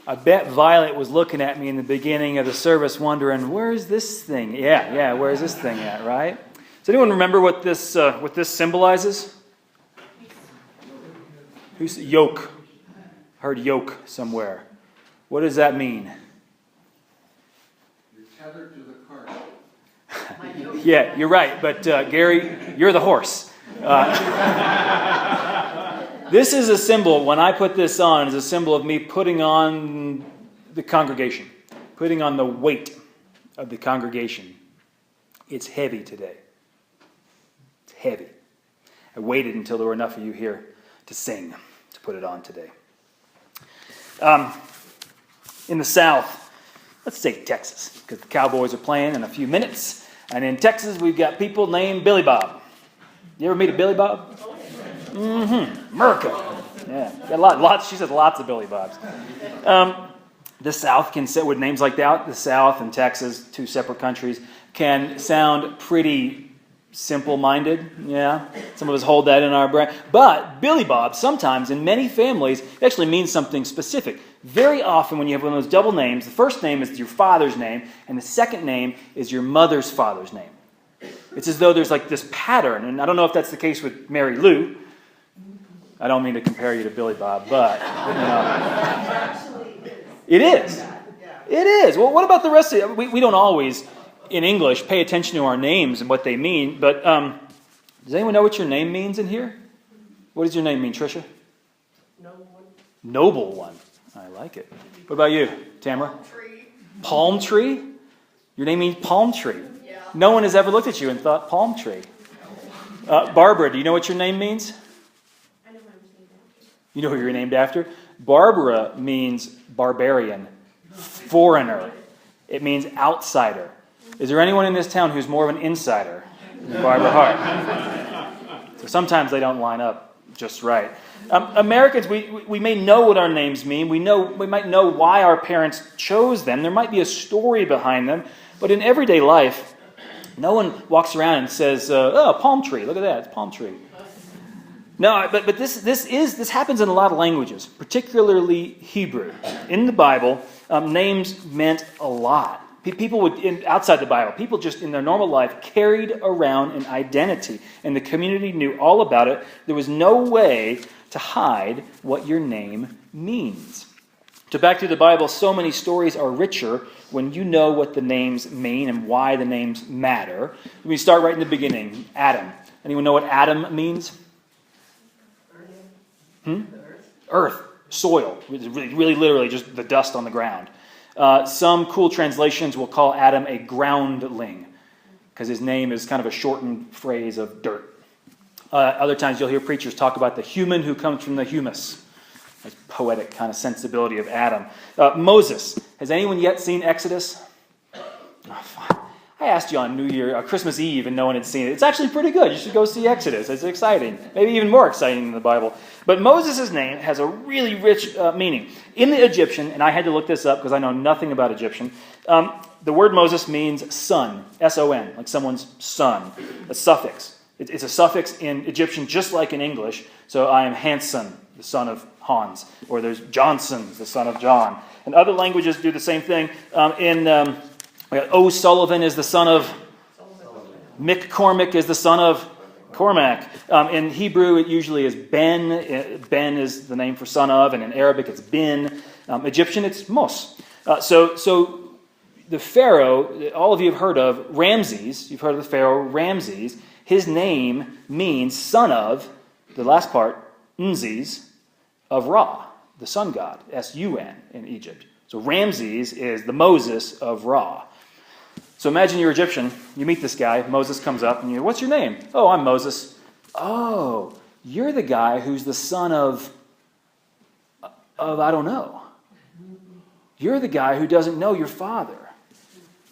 I bet Violet was looking at me in the beginning of the service wondering, where's this thing? Yeah, where's this thing at, right? Does anyone remember what this symbolizes? Who's yoke? Heard yoke somewhere. What does that mean? You're tethered to the cart. Yeah, you're right. But Gary, you're the horse. This is a symbol, when I put this on, is a symbol of me putting on the congregation, putting on the weight of the congregation. It's heavy today. It's heavy. I waited until there were enough of you here to sing, to put it on today. In the South, let's say Texas, because the Cowboys are playing in a few minutes. And in Texas, we've got people named Billy Bob. You ever meet a Billy Bob? America. Yeah, got lots. She says lots of Billy Bobs. The South can say, with names like that, the South and Texas, two separate countries, can sound pretty simple-minded. Yeah, some of us hold that in our brain. But Billy Bob, sometimes in many families, it actually means something specific. Very often, when you have one of those double names, the first name is your father's name, and the second name is your mother's father's name. It's as though there's like this pattern, and I don't know if that's the case with Mary Lou. I don't mean to compare you to Billy Bob, but, It is. It is. Well, what about the rest of it? We don't always, in English, pay attention to our names and what they mean, but does anyone know what your name means in here? What does your name mean, Tricia? Noble one. Noble one. I like it. What about you, Tamara? Tree. Palm tree? Your name means palm tree. Yeah. No one has ever looked at you and thought palm tree. Barbara, do you know what your name means? I know what I was named after. You know who you're named after? Barbara means barbarian, foreigner. It means outsider. Is there anyone in this town who's more of an insider than Barbara Hart? So sometimes they don't line up just right. Americans, we may know what our names mean. We might know why our parents chose them. There might be a story behind them. But in everyday life, no one walks around and says, "Oh, palm tree! Look at that, it's palm tree." No, but this happens in a lot of languages, particularly Hebrew. In the Bible, names meant a lot. People outside the Bible, people just in their normal life carried around an identity, and the community knew all about it. There was no way to hide what your name means. So back to the Bible, so many stories are richer when you know what the names mean and why the names matter. We start right in the beginning. Adam. Anyone know what Adam means? Earth, soil, really literally just the dust on the ground. Some cool translations will call Adam a groundling because his name is kind of a shortened phrase of dirt. Other times you'll hear preachers talk about the human who comes from the humus. That's poetic kind of sensibility of Adam. Moses. Has anyone yet seen Exodus? I asked you on Christmas Eve, and no one had seen it. It's actually pretty good. You should go see Exodus. It's exciting. Maybe even more exciting than the Bible. But Moses' name has a really rich meaning. In the Egyptian, and I had to look this up because I know nothing about Egyptian, the word Moses means son, S-O-N, like someone's son, a suffix. It's a suffix in Egyptian just like in English. So I am Hansen, the son of Hans. Or there's Johnson, the son of John. And other languages do the same thing. O. Sullivan is the son of Mick Cormac is the son of Cormac. In Hebrew, it usually is Ben. Ben is the name for son of, and in Arabic, it's Bin. Egyptian, it's Mos. So the Pharaoh, all of you have heard of Ramses. You've heard of the Pharaoh Ramses. His name means son of, the last part, Nzes, of Ra, the sun god, S-U-N in Egypt. So Ramses is the Moses of Ra. So imagine you're Egyptian, you meet this guy, Moses comes up, and you go, "What's your name?" "Oh, I'm Moses." "Oh, you're the guy who's the son of I don't know. You're the guy who doesn't know your father.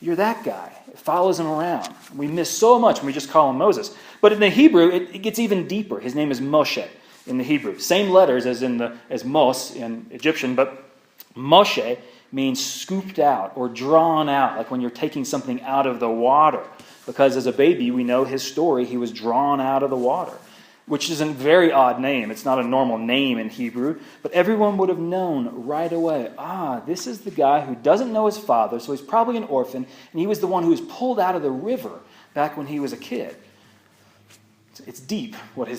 You're that guy. It follows him around." We miss so much when we just call him Moses. But in the Hebrew, it gets even deeper. His name is Moshe in the Hebrew. Same letters as Mos in Egyptian, but Moshe means scooped out or drawn out, like when you're taking something out of the water. Because as a baby, we know his story. He was drawn out of the water. which is a very odd name. It's not a normal name in Hebrew, but everyone would have known right away, this is the guy who doesn't know his father, so he's probably an orphan, and he was the one who was pulled out of the river back when he was a kid. It's deep what his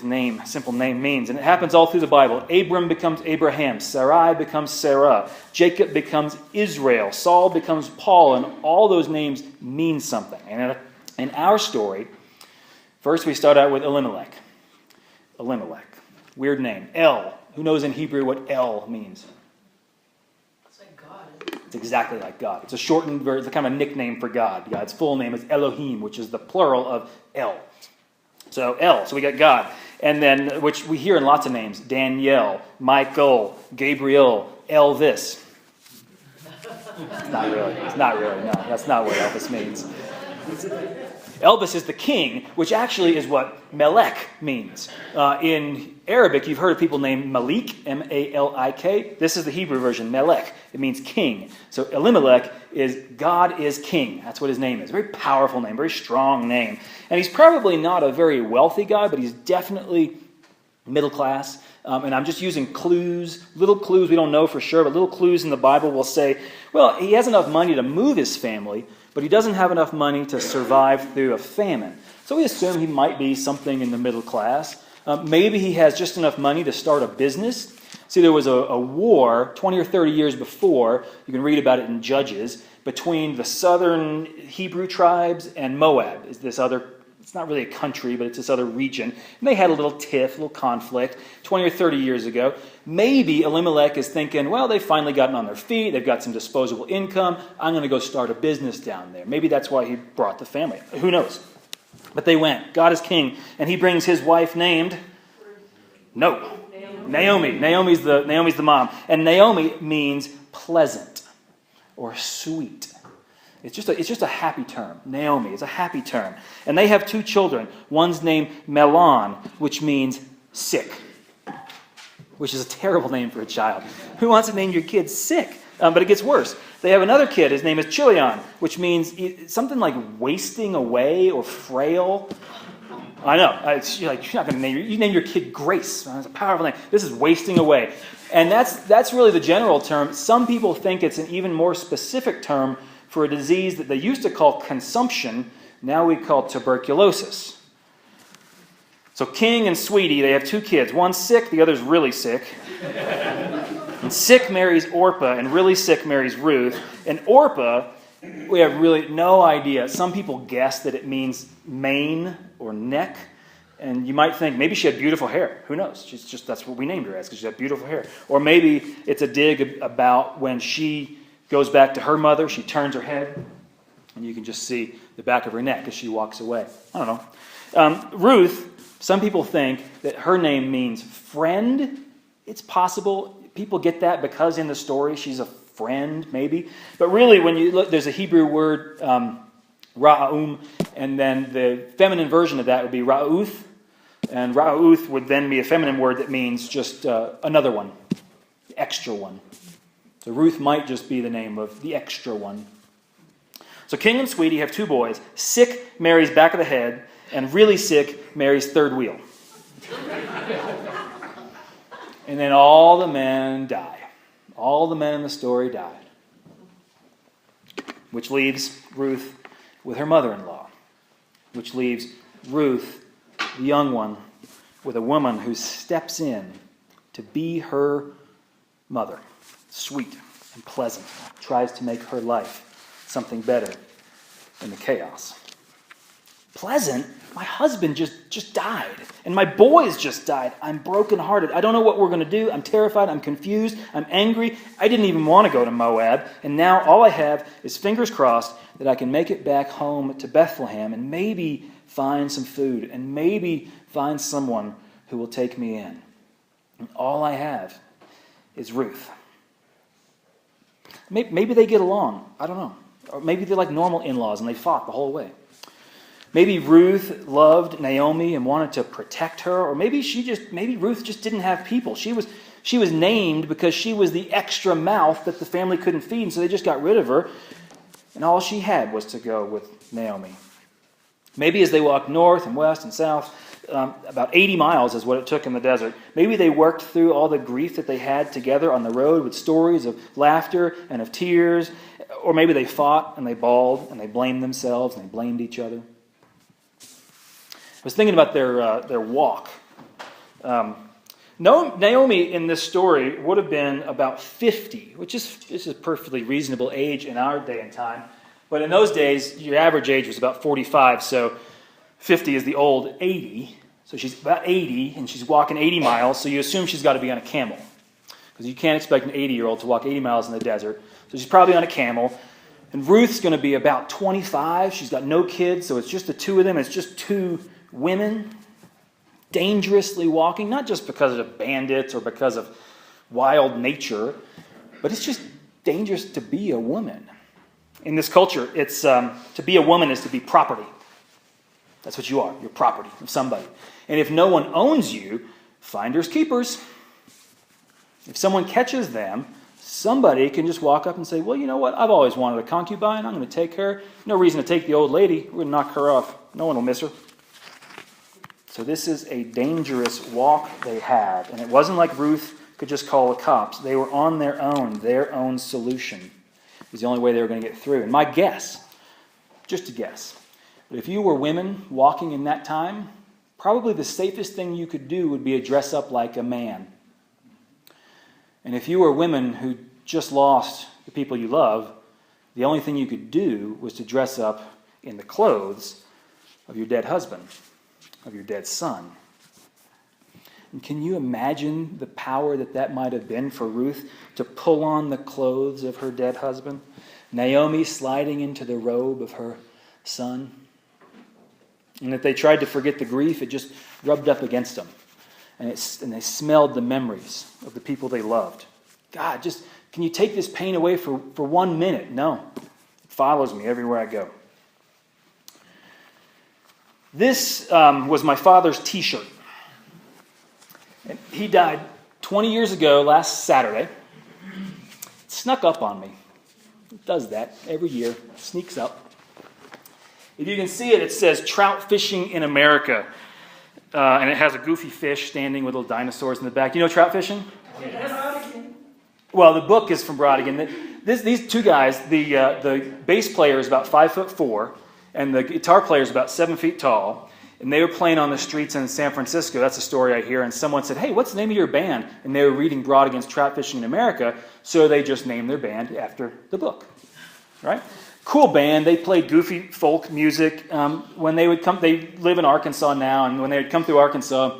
simple name means, and it happens all through the Bible. Abram becomes Abraham, Sarai becomes Sarah, Jacob becomes Israel, Saul becomes Paul, and all those names mean something. And in our story, first we start out with Elimelech. Elimelech. Weird name. El. Who knows in Hebrew what El means? It's like God. It's exactly like God. It's a shortened version. It's a kind of a nickname for God. God's full name is Elohim, which is the plural of El. So El. So we got God. And then, which we hear in lots of names. Daniel, Michael, Gabriel, Elvis. Not really. It's not really. No, that's not what Elvis means. Elvis is the king, which actually is what Melech means. In Arabic, you've heard of people named Malik, M-A-L-I-K. This is the Hebrew version, Melech. It means king. So Elimelech is God is king. That's what his name is. Very powerful name, very strong name. And he's probably not a very wealthy guy, but he's definitely middle class. And I'm just using clues, little clues we don't know for sure, but little clues in the Bible will say, well, he has enough money to move his family, but he doesn't have enough money to survive through a famine. So we assume he might be something in the middle class. Maybe he has just enough money to start a business. See, there was a war 20 or 30 years before, you can read about it in Judges, between the southern Hebrew tribes and Moab. It's not really a country, but it's this other region. And they had a little tiff, a little conflict 20 or 30 years ago. Maybe Elimelech is thinking, well, they've finally gotten on their feet. They've got some disposable income. I'm going to go start a business down there. Maybe that's why he brought the family. Who knows? But they went. God is king. And he brings his wife named? No. Naomi. Naomi's the mom. And Naomi means pleasant or sweet. It's just a happy term. Naomi is a happy term. And they have 2 children. One's named Melon, which means sick, which is a terrible name for a child. Who wants to name your kid sick? But it gets worse. They have another kid. His name is Chilion, which means something like wasting away or frail. I know. You're not going to name your kid Grace. That's a powerful name. This is wasting away. And that's really the general term. Some people think it's an even more specific term for a disease that they used to call consumption, now we call tuberculosis. So King and Sweetie, they have 2 kids. One's sick, the other's really sick. And sick marries Orpah, and really sick marries Ruth. And Orpah, we have really no idea. Some people guess that it means mane or neck. And you might think maybe she had beautiful hair. Who knows? That's what we named her as, because she had beautiful hair. Or maybe it's a dig about when she goes back to her mother, she turns her head, and you can just see the back of her neck as she walks away. I don't know. Ruth, some people think that her name means friend. It's possible. People get that because in the story she's a friend, maybe. But really, when you look, there's a Hebrew word, ra'um, and then the feminine version of that would be ra'uth. And ra'uth would then be a feminine word that means just another one, the extra one. So Ruth might just be the name of the extra one. So King and Sweetie have 2 boys. Sick marries back of the head, and really sick marries third wheel. And then all the men die. All the men in the story died. Which leaves Ruth with her mother-in-law. Which leaves Ruth, the young one, with a woman who steps in to be her mother. Sweet and pleasant, tries to make her life something better in the chaos. Pleasant? My husband just died, and my boys just died. I'm brokenhearted. I don't know what we're going to do. I'm terrified. I'm confused. I'm angry. I didn't even want to go to Moab, and now all I have is fingers crossed that I can make it back home to Bethlehem and maybe find some food and maybe find someone who will take me in. And all I have is Ruth. Maybe they get along. I don't know. Or maybe they're like normal in-laws and they fought the whole way. Maybe Ruth loved Naomi and wanted to protect her. Or maybe Ruth just didn't have people. She was named because she was the extra mouth that the family couldn't feed. And so they just got rid of her. And all she had was to go with Naomi. Maybe as they walked north and west and south, About 80 miles is what it took in the desert. Maybe they worked through all the grief that they had together on the road with stories of laughter and of tears. Or maybe they fought and they bawled and they blamed themselves and they blamed each other. I was thinking about their walk. Naomi in this story would have been about 50, which is a perfectly reasonable age in our day and time. But in those days, your average age was about 45, so 50 is the old 80. So she's about 80, and she's walking 80 miles, so you assume she's got to be on a camel. Because you can't expect an 80-year-old to walk 80 miles in the desert. So she's probably on a camel. And Ruth's going to be about 25. She's got no kids, so it's just the two of them. It's just two women dangerously walking, not just because of bandits or because of wild nature, but it's just dangerous to be a woman. In this culture, it's to be a woman is to be property. That's what you are. You're property of somebody. And if no one owns you, finders keepers. If someone catches them, somebody can just walk up and say, well, you know what? I've always wanted a concubine. I'm going to take her. No reason to take the old lady. We're going to knock her off. No one will miss her. So this is a dangerous walk they had. And it wasn't like Ruth could just call the cops. They were on their own solution. It was the only way they were going to get through. And my guess, just a guess, but if you were women walking in that time, probably the safest thing you could do would be to dress up like a man. And if you were women who just lost the people you love, the only thing you could do was to dress up in the clothes of your dead husband, of your dead son. And can you imagine the power that might have been for Ruth to pull on the clothes of her dead husband? Naomi sliding into the robe of her son? And if they tried to forget the grief, it just rubbed up against them. And they smelled the memories of the people they loved. God, just can you take this pain away for 1 minute? No. It follows me everywhere I go. This was my father's T-shirt. And he died 20 years ago last Saturday. It snuck up on me. It does that every year. It sneaks up. If you can see it, it says trout fishing in America. And it has a goofy fish standing with little dinosaurs in the back. You know trout fishing? Yes. Well, the book is from Brodigan. These two guys, the bass player is about 5'4", and the guitar player is about 7 feet tall. And they were playing on the streets in San Francisco. That's a story I hear. And someone said, hey, what's the name of your band? And they were reading Brodigan's Trout Fishing in America, so they just named their band after the book. Right? Cool band. They played goofy folk music. When they would come, they live in Arkansas now, and when they would come through Arkansas,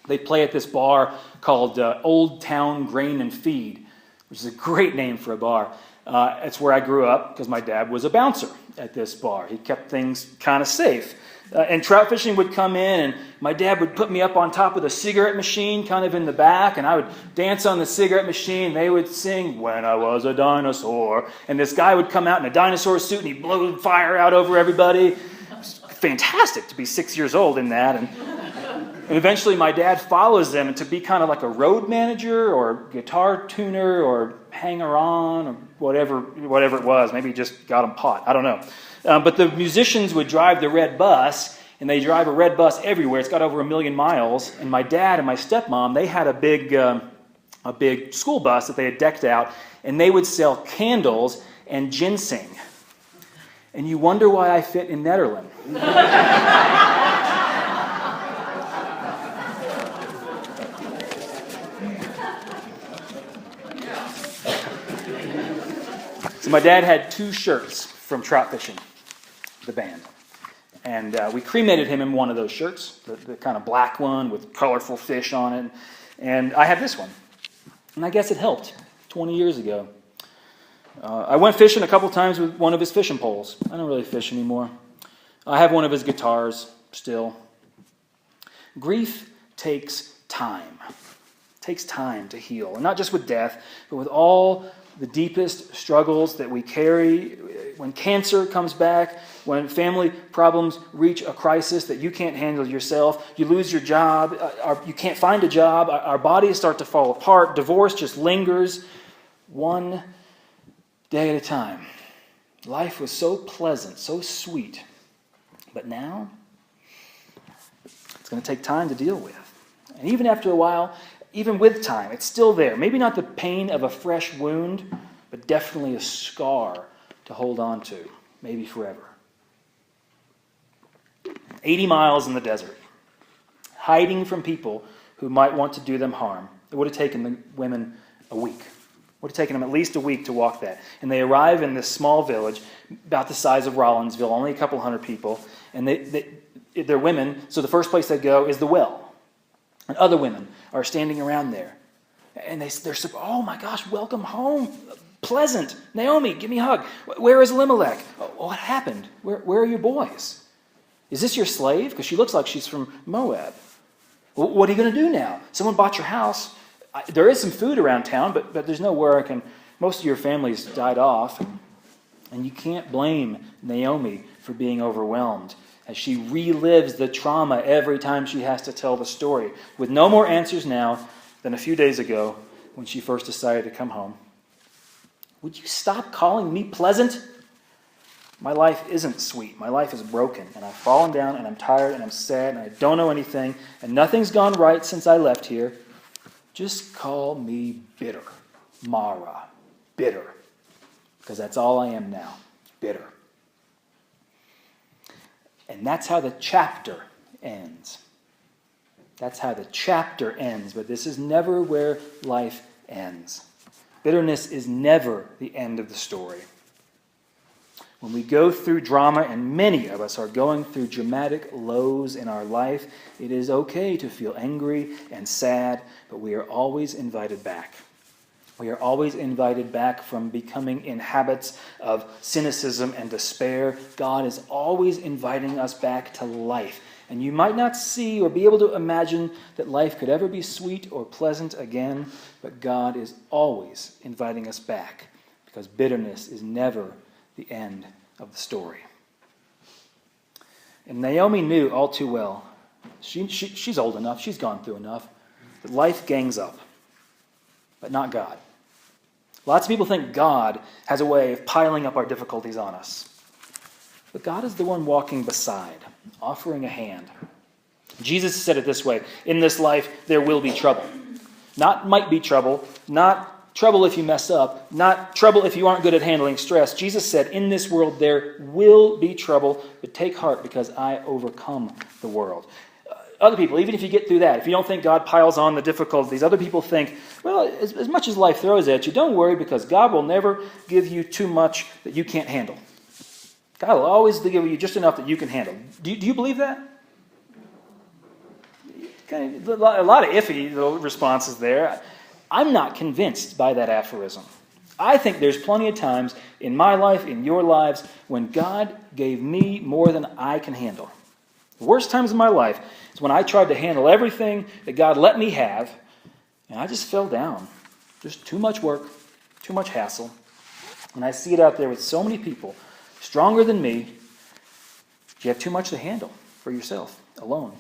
they'd play at this bar called Old Town Grain and Feed, which is a great name for a bar. It's where I grew up because my dad was a bouncer at this bar. He kept things kind of safe. And trout fishing would come in, and my dad would put me up on top of the cigarette machine, kind of in the back, and I would dance on the cigarette machine. They would sing, "When I Was a Dinosaur." And this guy would come out in a dinosaur suit, and he'd blow fire out over everybody. It was fantastic to be 6 years old in that. And eventually my dad follows them to be kind of like a road manager or guitar tuner or hanger-on or whatever it was. Maybe he just got them pot. I don't know. But the musicians would drive the red bus, and they drive a red bus everywhere. It's got over 1 million miles. And my dad and my stepmom, they had a big school bus that they had decked out, and they would sell candles and ginseng. And you wonder why I fit in Nederland. So my dad had 2 shirts from trout fishing, the band. And we cremated him in one of those shirts, the kind of black one with colorful fish on it. And I had this one. And I guess it helped 20 years ago. I went fishing a couple times with one of his fishing poles. I don't really fish anymore. I have one of his guitars still. Grief takes time. It takes time to heal. And not just with death, but with all the deepest struggles that we carry. When cancer comes back, when family problems reach a crisis that you can't handle yourself, you lose your job, you can't find a job, our bodies start to fall apart, divorce just lingers, one day at a time. Life was so pleasant, so sweet, but now It's going to take time to deal with. And even after a while, even with time, it's still there. Maybe not the pain of a fresh wound, but definitely a scar to hold on to, maybe forever. 80 miles in the desert, hiding from people who might want to do them harm. It would have taken the women a week. It would have taken them at least a week to walk that. And they arrive in this small village, about the size of Rollinsville, only a couple hundred people, and they're women, so the first place they go is the well. And other women are standing around there. And they're oh my gosh, welcome home. Pleasant. Naomi, give me a hug. Where is Elimelech? What happened? Where are your boys? Is this your slave? Because she looks like she's from Moab. What are you going to do now? Someone bought your house. There is some food around town, but there's no work, and most of your family's died off. And you can't blame Naomi for being overwhelmed as she relives the trauma every time she has to tell the story, with no more answers now than a few days ago when she first decided to come home. Would you stop calling me pleasant? My life isn't sweet. My life is broken, and I've fallen down, and I'm tired, and I'm sad, and I don't know anything, and nothing's gone right since I left here. Just call me bitter. Mara. Bitter. Because that's all I am now. Bitter. And that's how the chapter ends. That's how the chapter ends, but this is never where life ends. Bitterness is never the end of the story. When we go through drama, and many of us are going through dramatic lows in our life, it is okay to feel angry and sad, but we are always invited back. We are always invited back from becoming in habits of cynicism and despair. God is always inviting us back to life. And you might not see or be able to imagine that life could ever be sweet or pleasant again, but God is always inviting us back, because bitterness is never the end of the story. And Naomi knew all too well, she's old enough, she's gone through enough, that life gangs up, but not God. Lots of people think God has a way of piling up our difficulties on us. But God is the one walking beside, offering a hand. Jesus said it this way: in this life there will be trouble. Not might be trouble, not trouble if you mess up, not trouble if you aren't good at handling stress. Jesus said, in this world there will be trouble, but take heart because I overcome the world. Other people, even if you get through that, if you don't think God piles on the difficulties, other people think, well, as much as life throws at you, don't worry, because God will never give you too much that you can't handle. God will always give you just enough that you can handle. Do you believe that? A lot of iffy little responses there. I'm not convinced by that aphorism. I think there's plenty of times in my life, in your lives, when God gave me more than I can handle. The worst times in my life is when I tried to handle everything that God let me have, and I just fell down. Just too much work, too much hassle. And I see it out there with so many people, stronger than me. You have too much to handle for yourself, alone.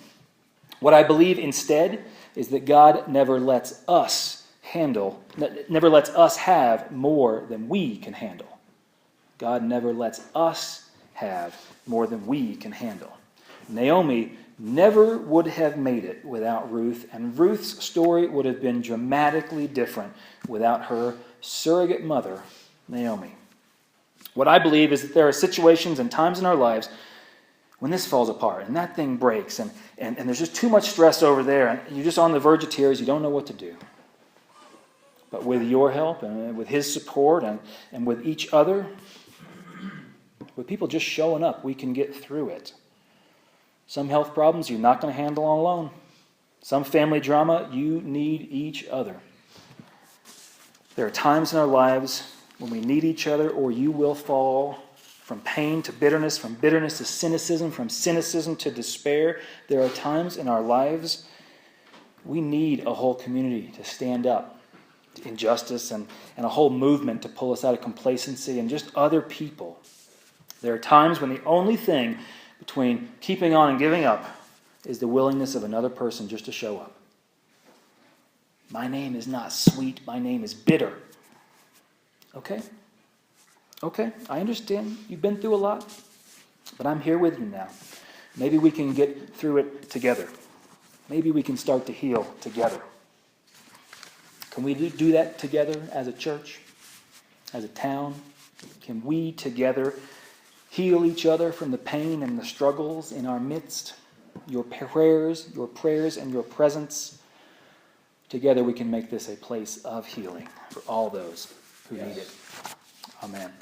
What I believe instead is that God never lets us have more than we can handle. God never lets us have more than we can handle. Naomi never would have made it without Ruth, and Ruth's story would have been dramatically different without her surrogate mother, Naomi. What I believe is that there are situations and times in our lives when this falls apart and that thing breaks and there's just too much stress over there and you're just on the verge of tears, you don't know what to do. But with your help and with his support and with each other, with people just showing up, we can get through it. Some health problems you're not going to handle on alone. Some family drama, you need each other. There are times in our lives when we need each other, or you will fall from pain to bitterness, from bitterness to cynicism, from cynicism to despair. There are times in our lives we need a whole community to stand up to injustice and a whole movement to pull us out of complacency, and just other people. There are times when the only thing between keeping on and giving up is the willingness of another person just to show up. My name is not sweet, my name is bitter. Okay, I understand you've been through a lot, but I'm here with you now. Maybe we can get through it together. maybe we can start to heal together. Can we do that together as a church, as a town? Can we together heal each other from the pain and the struggles in our midst? Your prayers, and your presence. Together we can make this a place of healing for all those who need it. Amen.